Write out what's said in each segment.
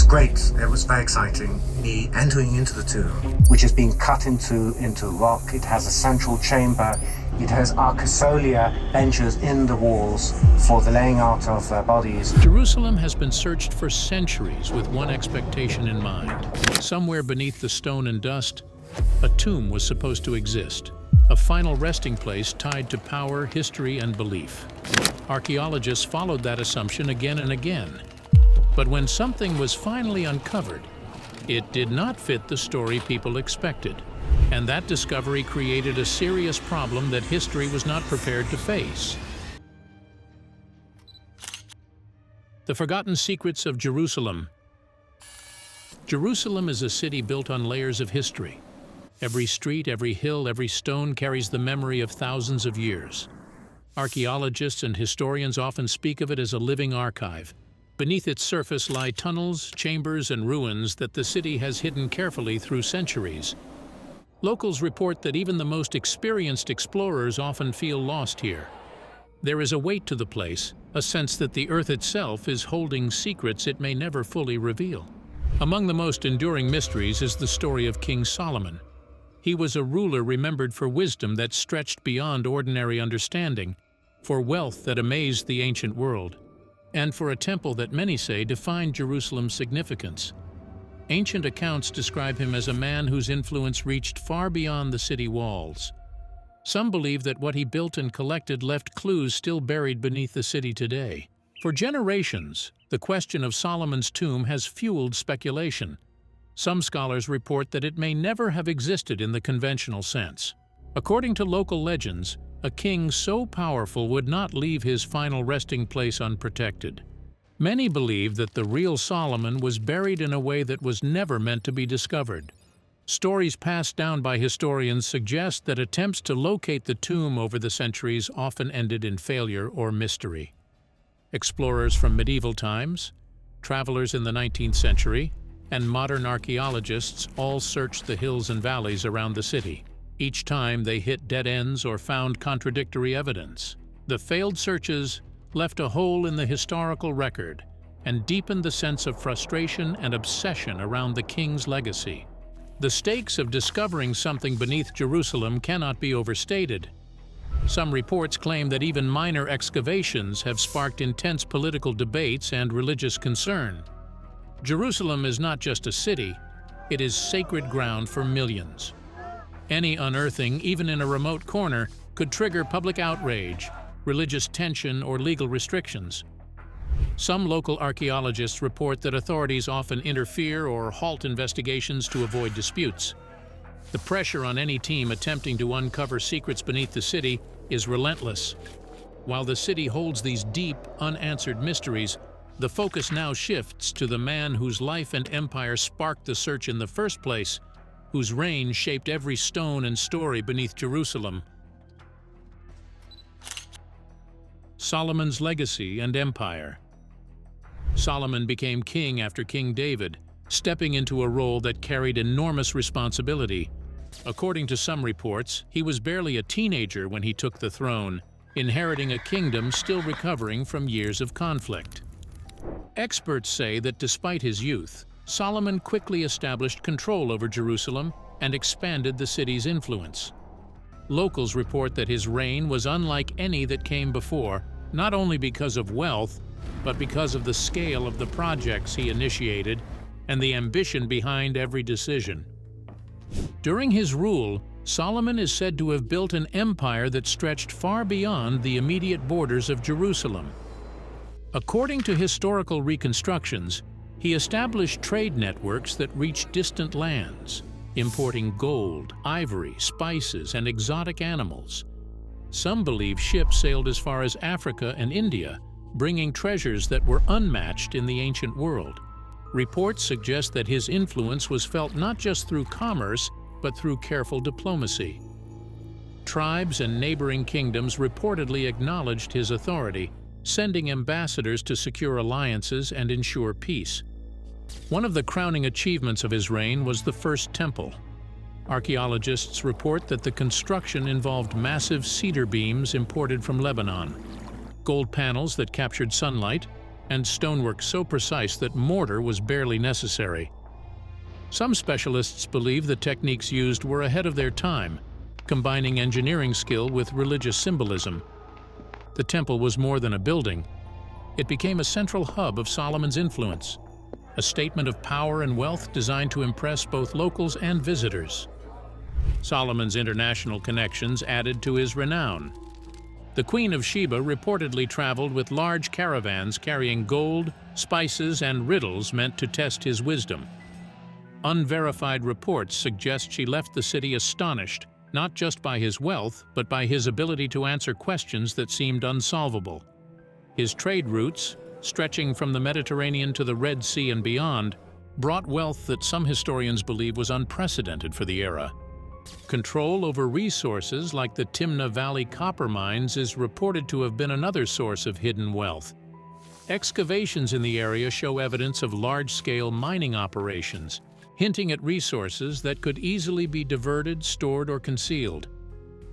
great. It was very exciting. Me entering into the tomb, which has been cut into rock. It has a central chamber. It has arcosolia benches in the walls for the laying out of bodies. Jerusalem has been searched for centuries with one expectation in mind. Somewhere beneath the stone and dust, a tomb was supposed to exist, a final resting place tied to power, history, and belief. Archaeologists followed that assumption again and again. But when something was finally uncovered, it did not fit the story people expected. And that discovery created a serious problem that history was not prepared to face. The Forgotten Secrets of Jerusalem. Jerusalem is a city built on layers of history. Every street, every hill, every stone carries the memory of thousands of years. Archaeologists and historians often speak of it as a living archive. Beneath its surface lie tunnels, chambers, and ruins that the city has hidden carefully through centuries. Locals report that even the most experienced explorers often feel lost here. There is a weight to the place, a sense that the earth itself is holding secrets it may never fully reveal. Among the most enduring mysteries is the story of King Solomon. He was a ruler remembered for wisdom that stretched beyond ordinary understanding, for wealth that amazed the ancient world, and for a temple that many say defined Jerusalem's significance. Ancient accounts describe him as a man whose influence reached far beyond the city walls. Some believe that what he built and collected left clues still buried beneath the city today. For generations, the question of Solomon's tomb has fueled speculation. Some scholars report that it may never have existed in the conventional sense. According to local legends, a king so powerful would not leave his final resting place unprotected. Many believe that the real Solomon was buried in a way that was never meant to be discovered. Stories passed down by historians suggest that attempts to locate the tomb over the centuries often ended in failure or mystery. Explorers from medieval times, travelers in the 19th century, and modern archaeologists all searched the hills and valleys around the city. Each time they hit dead ends or found contradictory evidence. The failed searches left a hole in the historical record and deepened the sense of frustration and obsession around the king's legacy. The stakes of discovering something beneath Jerusalem cannot be overstated. Some reports claim that even minor excavations have sparked intense political debates and religious concern. Jerusalem is not just a city, it is sacred ground for millions. Any unearthing, even in a remote corner, could trigger public outrage, religious tension, or legal restrictions. Some local archaeologists report that authorities often interfere or halt investigations to avoid disputes. The pressure on any team attempting to uncover secrets beneath the city is relentless. While the city holds these deep, unanswered mysteries, the focus now shifts to the man whose life and empire sparked the search in the first place, whose reign shaped every stone and story beneath Jerusalem. Solomon's legacy and empire. Solomon became king after King David, stepping into a role that carried enormous responsibility. According to some reports, he was barely a teenager when he took the throne, inheriting a kingdom still recovering from years of conflict. Experts say that despite his youth, Solomon quickly established control over Jerusalem and expanded the city's influence. Locals report that his reign was unlike any that came before, not only because of wealth, but because of the scale of the projects he initiated and the ambition behind every decision. During his rule, Solomon is said to have built an empire that stretched far beyond the immediate borders of Jerusalem. According to historical reconstructions, he established trade networks that reached distant lands, importing gold, ivory, spices, and exotic animals. Some believe ships sailed as far as Africa and India, bringing treasures that were unmatched in the ancient world. Reports suggest that his influence was felt not just through commerce, but through careful diplomacy. Tribes and neighboring kingdoms reportedly acknowledged his authority, sending ambassadors to secure alliances and ensure peace. One of the crowning achievements of his reign was the First Temple. Archaeologists report that the construction involved massive cedar beams imported from Lebanon, gold panels that captured sunlight, and stonework so precise that mortar was barely necessary. Some specialists believe the techniques used were ahead of their time, combining engineering skill with religious symbolism. The temple was more than a building. It became a central hub of Solomon's influence, a statement of power and wealth designed to impress both locals and visitors. Solomon's international connections added to his renown. The Queen of Sheba reportedly traveled with large caravans carrying gold, spices, and riddles meant to test his wisdom. Unverified reports suggest she left the city astonished, not just by his wealth, but by his ability to answer questions that seemed unsolvable. His trade routes, stretching from the Mediterranean to the Red Sea and beyond, brought wealth that some historians believe was unprecedented for the era. Control over resources like the Timna Valley copper mines is reported to have been another source of hidden wealth. Excavations in the area show evidence of large-scale mining operations, hinting at resources that could easily be diverted, stored, or concealed.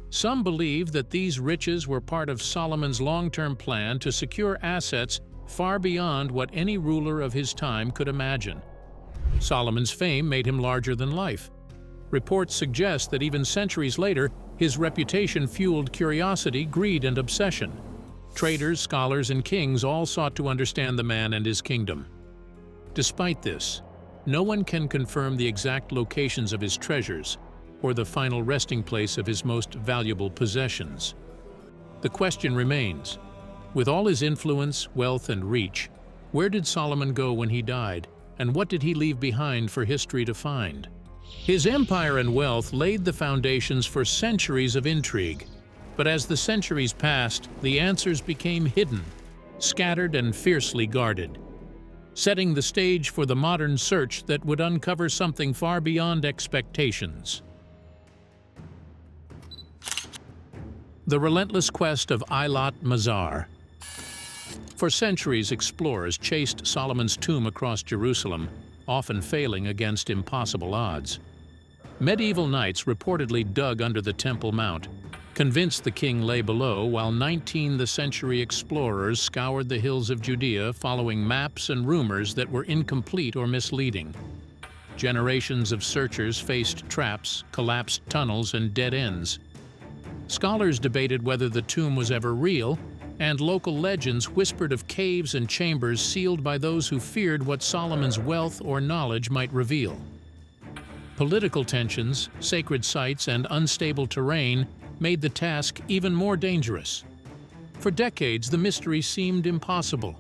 Some believe that these riches were part of Solomon's long-term plan to secure assets far beyond what any ruler of his time could imagine. Solomon's fame made him larger than life. Reports suggest that even centuries later, his reputation fueled curiosity, greed, and obsession. Traders, scholars, and kings all sought to understand the man and his kingdom. Despite this, no one can confirm the exact locations of his treasures or the final resting place of his most valuable possessions. The question remains, with all his influence, wealth, and reach, where did Solomon go when he died, and what did he leave behind for history to find? His empire and wealth laid the foundations for centuries of intrigue, but as the centuries passed, the answers became hidden, scattered, and fiercely guarded, setting the stage for the modern search that would uncover something far beyond expectations. The relentless quest of Eilat Mazar. For centuries, explorers chased Solomon's tomb across Jerusalem, often failing against impossible odds. Medieval knights reportedly dug under the Temple Mount, convinced the king lay below, while 19th-century explorers scoured the hills of Judea following maps and rumors that were incomplete or misleading. Generations of searchers faced traps, collapsed tunnels, and dead ends. Scholars debated whether the tomb was ever real, and local legends whispered of caves and chambers sealed by those who feared what Solomon's wealth or knowledge might reveal. Political tensions, sacred sites, and unstable terrain made the task even more dangerous. For decades, the mystery seemed impossible.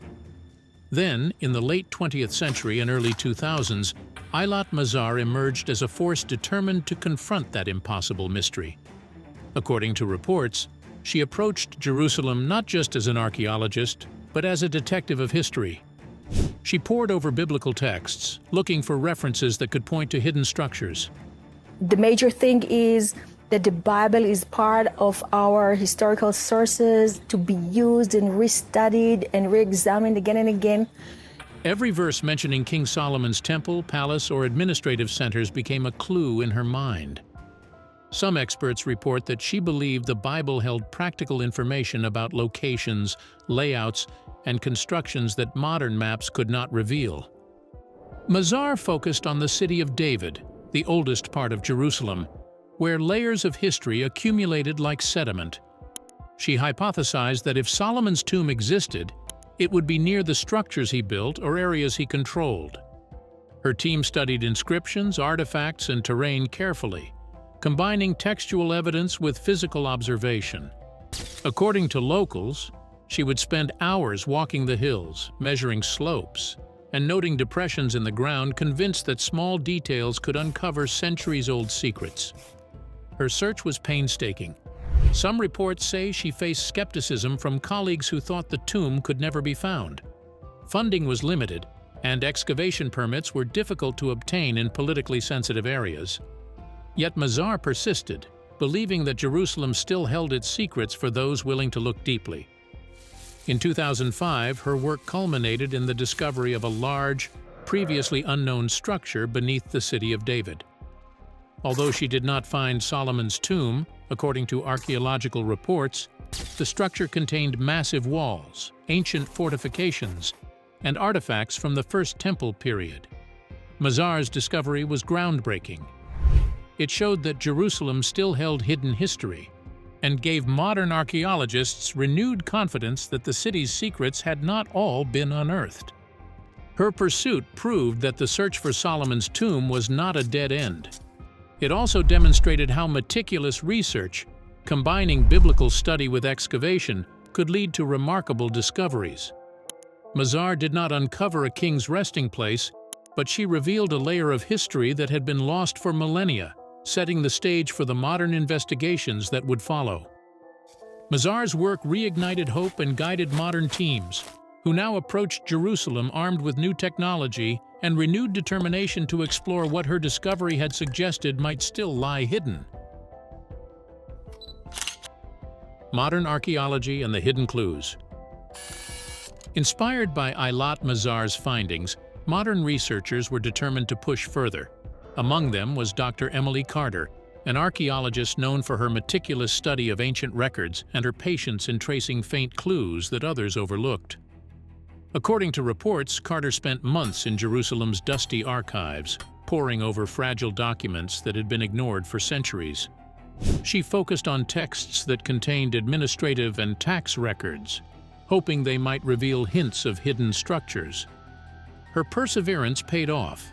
Then, in the late 20th century and early 2000s, Eilat Mazar emerged as a force determined to confront that impossible mystery. According to reports, she approached Jerusalem not just as an archaeologist, but as a detective of history. She pored over biblical texts, looking for references that could point to hidden structures. The major thing is that the Bible is part of our historical sources to be used and restudied and re-examined again and again. Every verse mentioning King Solomon's temple, palace, or administrative centers became a clue in her mind. Some experts report that she believed the Bible held practical information about locations, layouts, and constructions that modern maps could not reveal. Mazar focused on the city of David, the oldest part of Jerusalem, where layers of history accumulated like sediment. She hypothesized that if Solomon's tomb existed, it would be near the structures he built or areas he controlled. Her team studied inscriptions, artifacts, and terrain carefully, combining textual evidence with physical observation. According to locals, she would spend hours walking the hills, measuring slopes, and noting depressions in the ground, convinced that small details could uncover centuries-old secrets. Her search was painstaking. Some reports say she faced skepticism from colleagues who thought the tomb could never be found. Funding was limited, and excavation permits were difficult to obtain in politically sensitive areas. Yet Mazar persisted, believing that Jerusalem still held its secrets for those willing to look deeply. In 2005, her work culminated in the discovery of a large, previously unknown structure beneath the city of David. Although she did not find Solomon's tomb, according to archaeological reports, the structure contained massive walls, ancient fortifications, and artifacts from the First Temple period. Mazar's discovery was groundbreaking. It showed that Jerusalem still held hidden history and gave modern archaeologists renewed confidence that the city's secrets had not all been unearthed. Her pursuit proved that the search for Solomon's tomb was not a dead end. It also demonstrated how meticulous research, combining biblical study with excavation, could lead to remarkable discoveries. Mazar did not uncover a king's resting place, but she revealed a layer of history that had been lost for millennia, setting the stage for the modern investigations that would follow. Mazar's work reignited hope and guided modern teams, who now approached Jerusalem armed with new technology and renewed determination to explore what her discovery had suggested might still lie hidden. Modern archaeology and the hidden clues. Inspired by Eilat Mazar's findings, modern researchers were determined to push further. Among them was Dr. Emily Carter, an archaeologist known for her meticulous study of ancient records and her patience in tracing faint clues that others overlooked. According to reports, Carter spent months in Jerusalem's dusty archives, poring over fragile documents that had been ignored for centuries. She focused on texts that contained administrative and tax records, hoping they might reveal hints of hidden structures. Her perseverance paid off.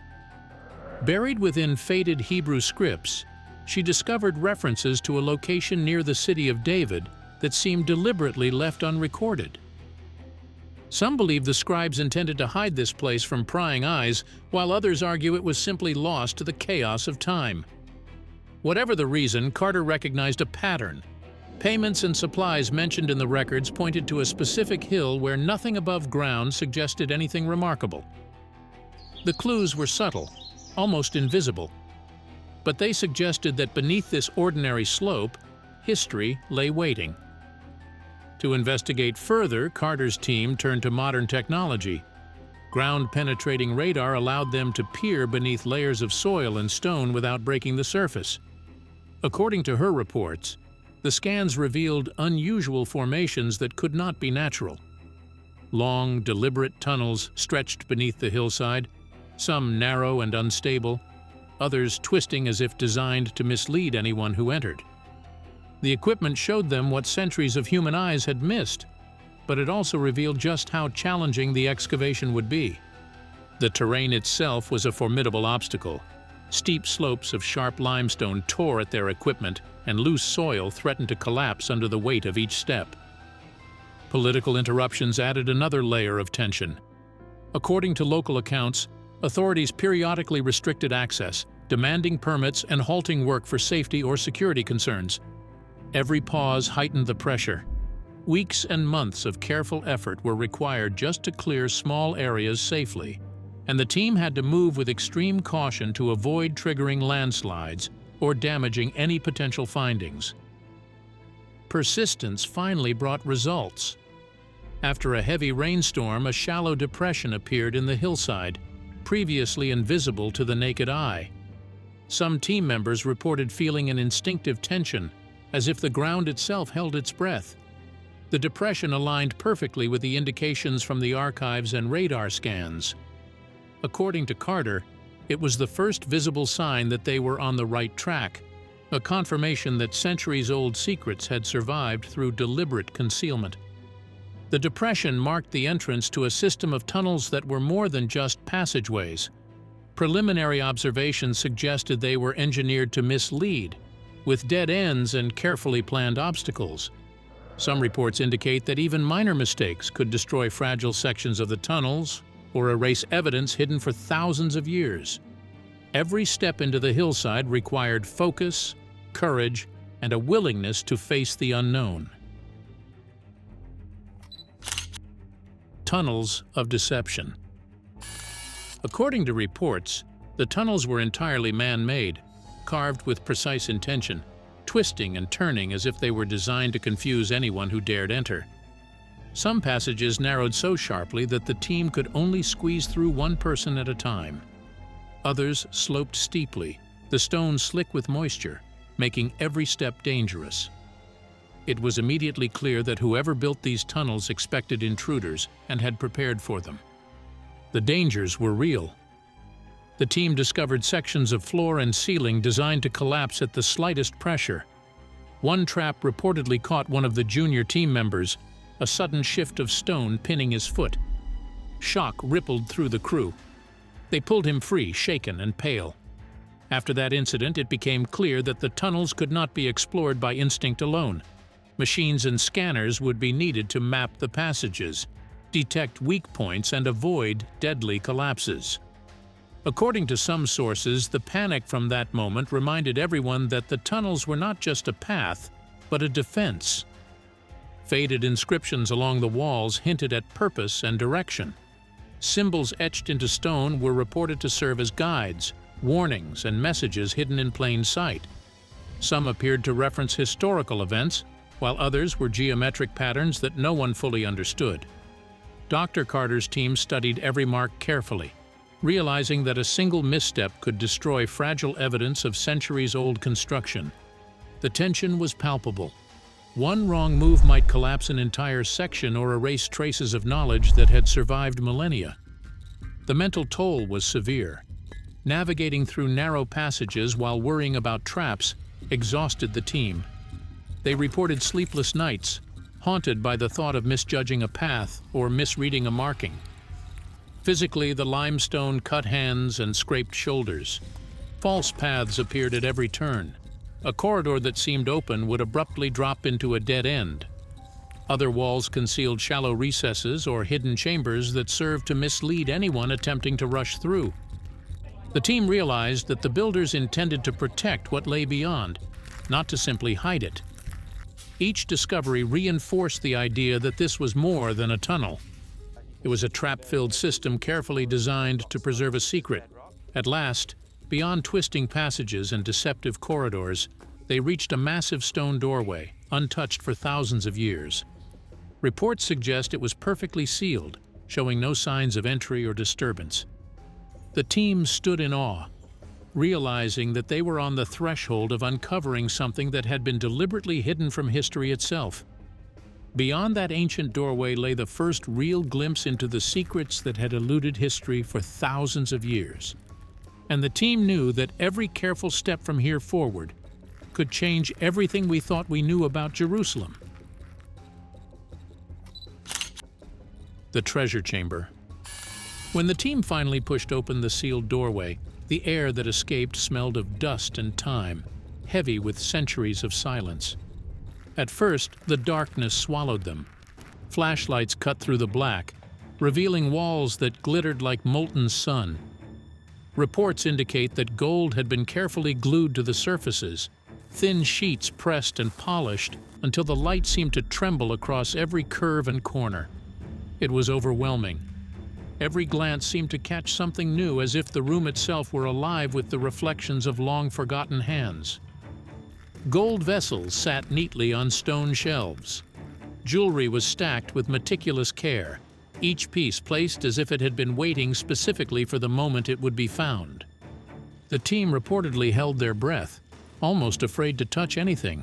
Buried within faded Hebrew scripts, she discovered references to a location near the city of David that seemed deliberately left unrecorded. Some believe the scribes intended to hide this place from prying eyes, while others argue it was simply lost to the chaos of time. Whatever the reason, Carter recognized a pattern. Payments and supplies mentioned in the records pointed to a specific hill where nothing above ground suggested anything remarkable. The clues were subtle, almost invisible, but they suggested that beneath this ordinary slope, history lay waiting. To investigate further, Carter's team turned to modern technology. Ground-penetrating radar allowed them to peer beneath layers of soil and stone without breaking the surface. According to her reports, the scans revealed unusual formations that could not be natural. Long, deliberate tunnels stretched beneath the hillside, some narrow and unstable, others twisting as if designed to mislead anyone who entered. The equipment showed them what centuries of human eyes had missed, but it also revealed just how challenging the excavation would be. The terrain itself was a formidable obstacle. Steep slopes of sharp limestone tore at their equipment, and loose soil threatened to collapse under the weight of each step. Political interruptions added another layer of tension. According to local accounts, authorities periodically restricted access, demanding permits and halting work for safety or security concerns. Every pause heightened the pressure. Weeks and months of careful effort were required just to clear small areas safely, and the team had to move with extreme caution to avoid triggering landslides or damaging any potential findings. Persistence finally brought results. After a heavy rainstorm, a shallow depression appeared in the hillside, previously invisible to the naked eye. Some team members reported feeling an instinctive tension, as if the ground itself held its breath. The depression aligned perfectly with the indications from the archives and radar scans. According to Carter, it was the first visible sign that they were on the right track, a confirmation that centuries-old secrets had survived through deliberate concealment. The depression marked the entrance to a system of tunnels that were more than just passageways. Preliminary observations suggested they were engineered to mislead, with dead ends and carefully planned obstacles. Some reports indicate that even minor mistakes could destroy fragile sections of the tunnels or erase evidence hidden for thousands of years. Every step into the hillside required focus, courage, and a willingness to face the unknown. Tunnels of deception. According to reports, the tunnels were entirely man-made, carved with precise intention, twisting and turning as if they were designed to confuse anyone who dared enter. Some passages narrowed so sharply that the team could only squeeze through one person at a time. Others sloped steeply, the stones slick with moisture, making every step dangerous. It was immediately clear that whoever built these tunnels expected intruders and had prepared for them. The dangers were real. The team discovered sections of floor and ceiling designed to collapse at the slightest pressure. One trap reportedly caught one of the junior team members, a sudden shift of stone pinning his foot. Shock rippled through the crew. They pulled him free, shaken and pale. After that incident, it became clear that the tunnels could not be explored by instinct alone. Machines and scanners would be needed to map the passages, detect weak points, and avoid deadly collapses. According to some sources, the panic from that moment reminded everyone that the tunnels were not just a path, but a defense. Faded inscriptions along the walls hinted at purpose and direction. Symbols etched into stone were reported to serve as guides, warnings, and messages hidden in plain sight. Some appeared to reference historical events, while others were geometric patterns that no one fully understood. Dr. Carter's team studied every mark carefully, realizing that a single misstep could destroy fragile evidence of centuries-old construction. The tension was palpable. One wrong move might collapse an entire section or erase traces of knowledge that had survived millennia. The mental toll was severe. Navigating through narrow passages while worrying about traps exhausted the team. They reported sleepless nights, haunted by the thought of misjudging a path or misreading a marking. Physically, the limestone cut hands and scraped shoulders. False paths appeared at every turn. A corridor that seemed open would abruptly drop into a dead end. Other walls concealed shallow recesses or hidden chambers that served to mislead anyone attempting to rush through. The team realized that the builders intended to protect what lay beyond, not to simply hide it. Each discovery reinforced the idea that this was more than a tunnel. It was a trap-filled system carefully designed to preserve a secret. At last, beyond twisting passages and deceptive corridors, they reached a massive stone doorway, untouched for thousands of years. Reports suggest it was perfectly sealed, showing no signs of entry or disturbance. The team stood in awe, realizing that they were on the threshold of uncovering something that had been deliberately hidden from history itself. Beyond that ancient doorway lay the first real glimpse into the secrets that had eluded history for thousands of years. And the team knew that every careful step from here forward could change everything we thought we knew about Jerusalem. The treasure chamber. When the team finally pushed open the sealed doorway, the air that escaped smelled of dust and time, heavy with centuries of silence. At first, the darkness swallowed them. Flashlights cut through the black, revealing walls that glittered like molten sun. Reports indicate that gold had been carefully glued to the surfaces, thin sheets pressed and polished until the light seemed to tremble across every curve and corner. It was overwhelming. Every glance seemed to catch something new, as if the room itself were alive with the reflections of long-forgotten hands. Gold vessels sat neatly on stone shelves. Jewelry was stacked with meticulous care, each piece placed as if it had been waiting specifically for the moment it would be found. The team reportedly held their breath, almost afraid to touch anything.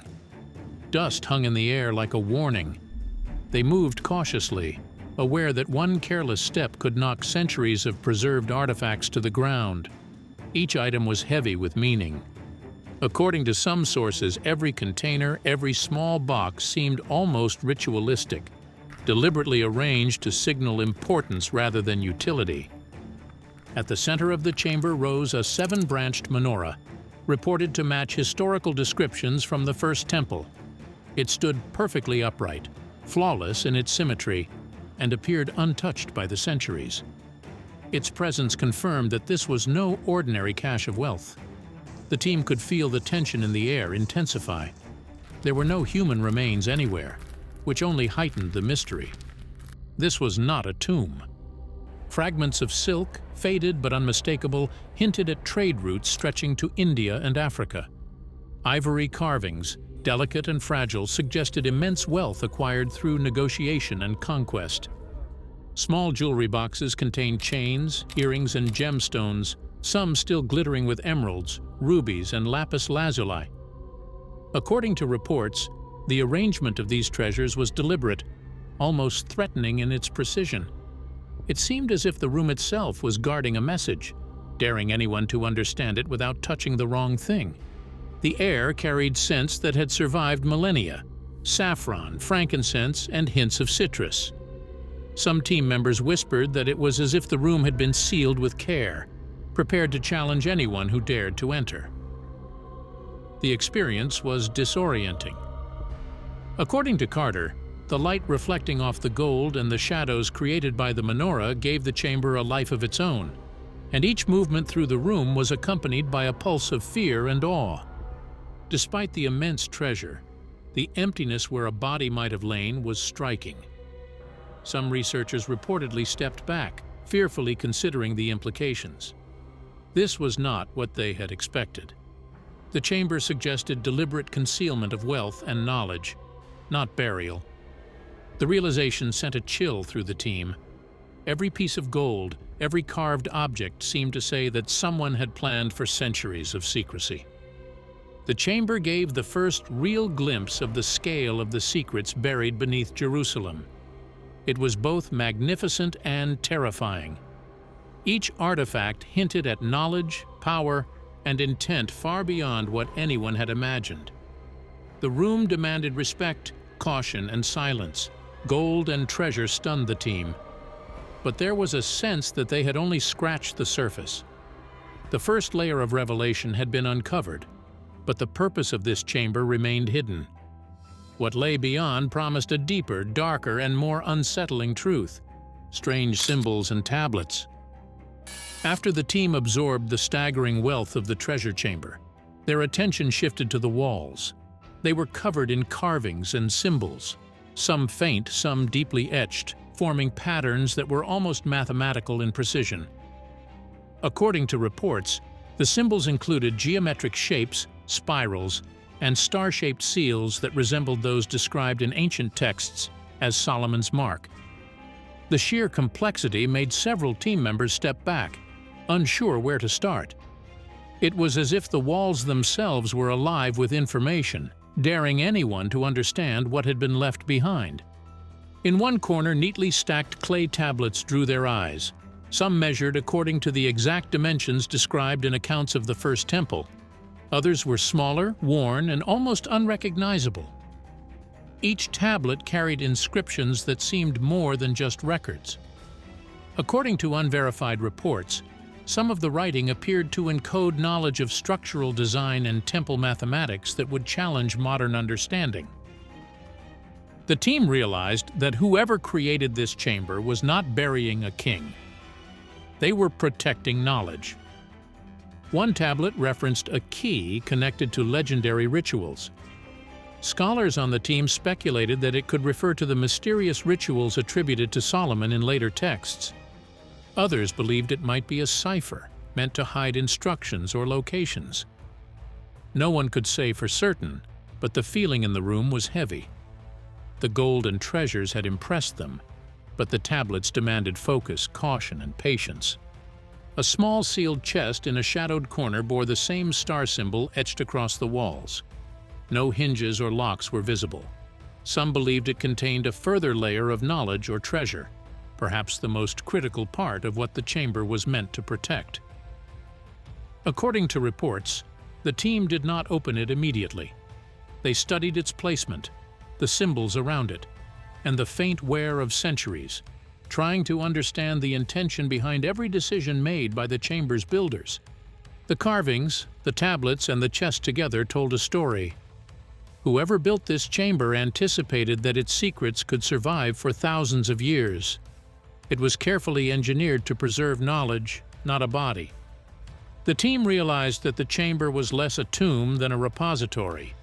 Dust hung in the air like a warning. They moved cautiously, aware that one careless step could knock centuries of preserved artifacts to the ground. Each item was heavy with meaning. According to some sources, every container, every small box seemed almost ritualistic, deliberately arranged to signal importance rather than utility. At the center of the chamber rose a 7-branched menorah, reported to match historical descriptions from the First Temple. It stood perfectly upright, flawless in its symmetry, and appeared untouched by the centuries. Its presence confirmed that this was no ordinary cache of wealth. The team could feel the tension in the air intensify. There were no human remains anywhere, which only heightened the mystery. This was not a tomb. Fragments of silk, faded but unmistakable, hinted at trade routes stretching to India and Africa. Ivory carvings, delicate and fragile, suggested immense wealth acquired through negotiation and conquest. Small jewelry boxes contained chains, earrings, and gemstones, some still glittering with emeralds, rubies, and lapis lazuli. According to reports, the arrangement of these treasures was deliberate, almost threatening in its precision. It seemed as if the room itself was guarding a message, daring anyone to understand it without touching the wrong thing. The air carried scents that had survived millennia: saffron, frankincense, and hints of citrus. Some team members whispered that it was as if the room had been sealed with care, prepared to challenge anyone who dared to enter. The experience was disorienting. According to Carter, the light reflecting off the gold and the shadows created by the menorah gave the chamber a life of its own, and each movement through the room was accompanied by a pulse of fear and awe. Despite the immense treasure, the emptiness where a body might have lain was striking. Some researchers reportedly stepped back, fearfully considering the implications. This was not what they had expected. The chamber suggested deliberate concealment of wealth and knowledge, not burial. The realization sent a chill through the team. Every piece of gold, every carved object seemed to say that someone had planned for centuries of secrecy. The chamber gave the first real glimpse of the scale of the secrets buried beneath Jerusalem. It was both magnificent and terrifying. Each artifact hinted at knowledge, power, and intent far beyond what anyone had imagined. The room demanded respect, caution, and silence. Gold and treasure stunned the team. But there was a sense that they had only scratched the surface. The first layer of revelation had been uncovered, but the purpose of this chamber remained hidden. What lay beyond promised a deeper, darker, and more unsettling truth: strange symbols and tablets. After the team absorbed the staggering wealth of the treasure chamber, their attention shifted to the walls. They were covered in carvings and symbols, some faint, some deeply etched, forming patterns that were almost mathematical in precision. According to reports, the symbols included geometric shapes, spirals, and star-shaped seals that resembled those described in ancient texts as Solomon's Mark. The sheer complexity made several team members step back, unsure where to start. It was as if the walls themselves were alive with information, daring anyone to understand what had been left behind. In one corner, neatly stacked clay tablets drew their eyes, some measured according to the exact dimensions described in accounts of the First Temple. Others were smaller, worn, and almost unrecognizable. Each tablet carried inscriptions that seemed more than just records. According to unverified reports, some of the writing appeared to encode knowledge of structural design and temple mathematics that would challenge modern understanding. The team realized that whoever created this chamber was not burying a king. They were protecting knowledge. One tablet referenced a key connected to legendary rituals. Scholars on the team speculated that it could refer to the mysterious rituals attributed to Solomon in later texts. Others believed it might be a cipher, meant to hide instructions or locations. No one could say for certain, but the feeling in the room was heavy. The gold and treasures had impressed them, but the tablets demanded focus, caution, and patience. A small sealed chest in a shadowed corner bore the same star symbol etched across the walls. No hinges or locks were visible. Some believed it contained a further layer of knowledge or treasure, perhaps the most critical part of what the chamber was meant to protect. According to reports, the team did not open it immediately. They studied its placement, the symbols around it, and the faint wear of centuries, trying to understand the intention behind every decision made by the chamber's builders. The carvings, the tablets, and the chest together told a story. Whoever built this chamber anticipated that its secrets could survive for thousands of years. It was carefully engineered to preserve knowledge, not a body. The team realized that the chamber was less a tomb than a repository,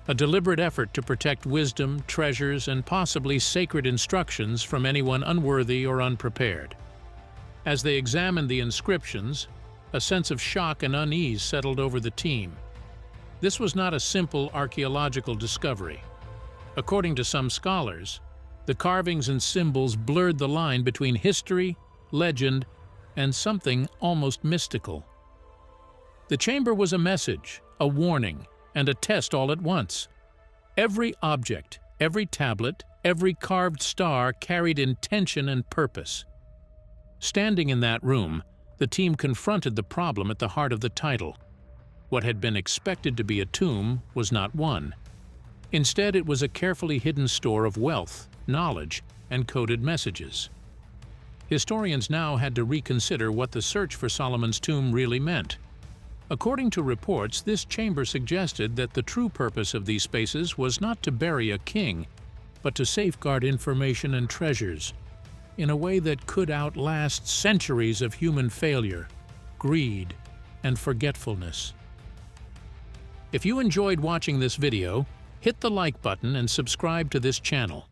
a deliberate effort to protect wisdom, treasures, and possibly sacred instructions from anyone unworthy or unprepared. As they examined the inscriptions, a sense of shock and unease settled over the team. This was not a simple archaeological discovery. According to some scholars, the carvings and symbols blurred the line between history, legend, and something almost mystical. The chamber was a message, a warning, and a test all at once. Every object, every tablet, every carved star carried intention and purpose. Standing in that room, the team confronted the problem at the heart of the title. What had been expected to be a tomb was not one. Instead, it was a carefully hidden store of wealth, knowledge, and coded messages. Historians now had to reconsider what the search for Solomon's tomb really meant. According to reports, this chamber suggested that the true purpose of these spaces was not to bury a king, but to safeguard information and treasures, in a way that could outlast centuries of human failure, greed, and forgetfulness. If you enjoyed watching this video, hit the like button and subscribe to this channel.